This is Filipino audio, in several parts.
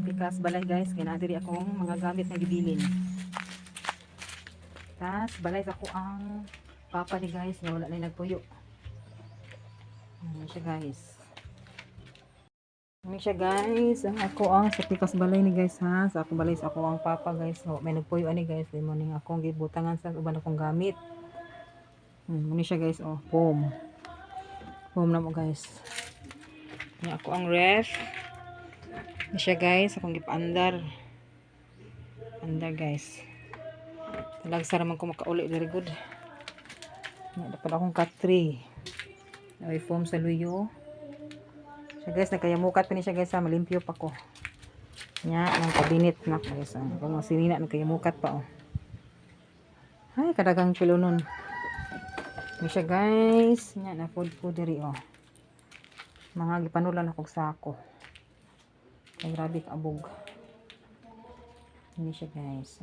Pikas balay guys, kaya nadiri akong mga gamit na gibilin. Tas balay ako ang papa ni guys nga wala na nagpuyo. Ano siya guys. Ano siya guys, ang ako ang sa pikas balay ni guys ha. Sa ako balay sa ako ang papa guys. So, may nagpuyo ani guys, di mo ning akong gibutangan sa uban akong gamit. Muna siya guys, oh, foam. Foam na mo guys. Ni ako ang ref. Ni siya guys, akong gipaandar. Andar guys. Talagsa naman ko makauli very good. Dapat akong cut 3. Ay foam sa luyo. So guys, nagkayamukat pa ni siya guys ha. Malimpyo pa ko. Nya, ang kabinet na guys. Kung mga sinina, nagkayamukat pa oh. Ay, kadagang kilo nun. Ni siya guys. Nya, na food diri oh. Mga gipanulan akong sako. Ay, grabe kaabog. Ni siya guys.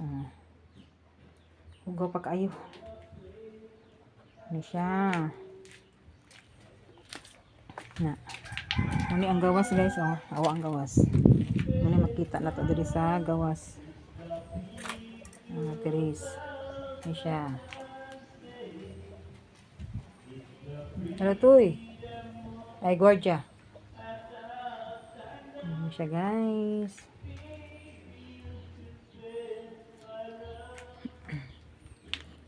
Hugaw pa kayo. Ni siya. Na. Muni ang gawas guys oh. Awa ang gawas. Muni makita na to diri sa gawas. Tiris. Ni siya. Hello tuy. Ay gwardiya. Ni siya guys.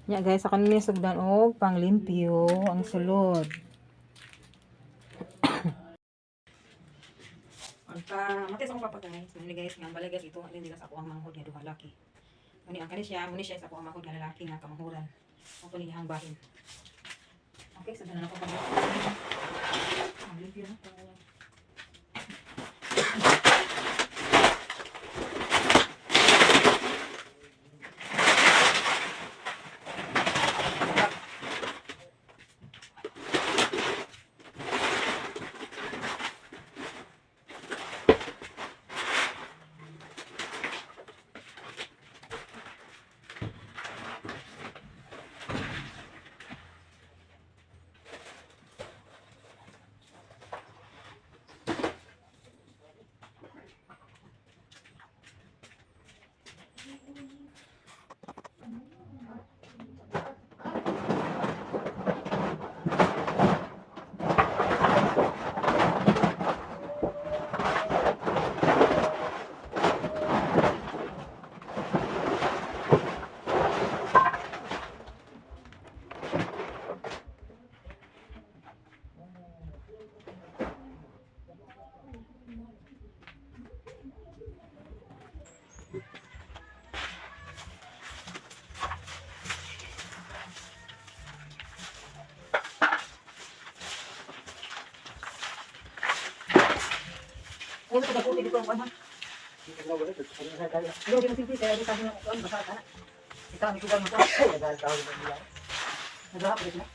Nya guys, ako nila sugdan og panglimpyo ang sulod. Matis akong papagay. Muni guys, nga balay guys ito din sa ako ang manghod nga duha laki. Muni ang kanisya, muni siya sa ako ang manghod nga lalaki nga kamanghuran. Ako ni hang bahin. Okay, sugdan na ako pag. Ang limpyo na to. Ano ka dapat dito ang ano? Hindi mo simple kaya di sabi ng kuan basa ka na. Kita mi kuan mo ta. Dahil tao din nila. Nagahap rin na.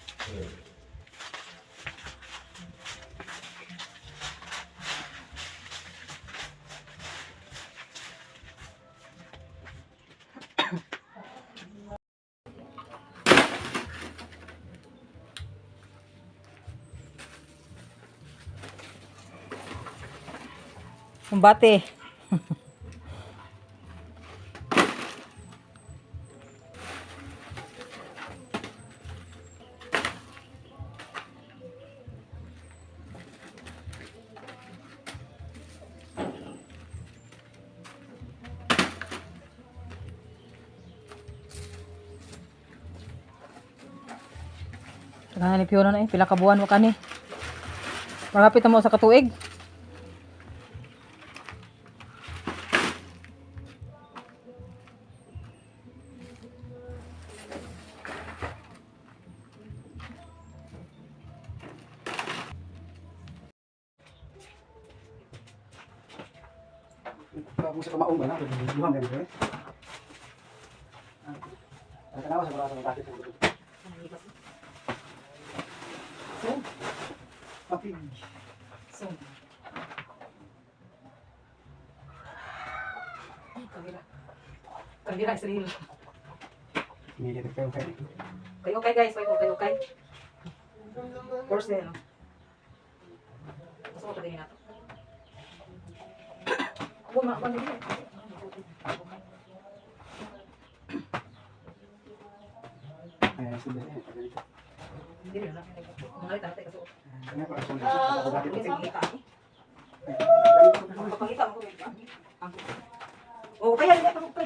Kumbate. Tagahan ni Piona na eh. Pila ka buwan mo ka ni. Marapit na mo sa katuig. Kung sa kamaong ba na, luham na dito eh. Ang kanawa sa mga sa mga so, papig. So, Kagila sa reel. Hindi dito kayo kayo. Kayo okay guys, kayo okay. For sale. Gusto mo pagdating nato. Huwag mga dili. Ayan, sige. Ganito. Dili na. Mga ita kasi. Kanya pa ako ako bakit Kasi ito. kita. Ganito. Papakita mo ko ba? Oh, kaya hindi ako pre.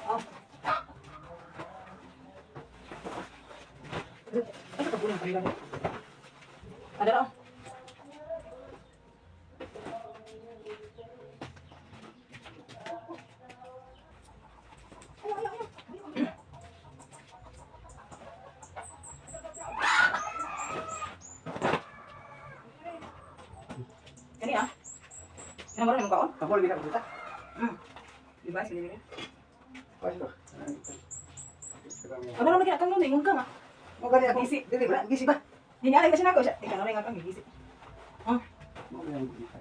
Oh. Ano ka bulan kanila? Ada na. Kani ah. Ano ba naman kaon? Ako lagi na kita. Di ba sila nila? Pas ito. Ano naman kinakang nun eh, yung kang ah. Mo gani ako. Gisi. Dili ba? Gisi ba? Hindi niya kasi nako siya. Ikaw na rin nga kang gisi. Mo gani ako.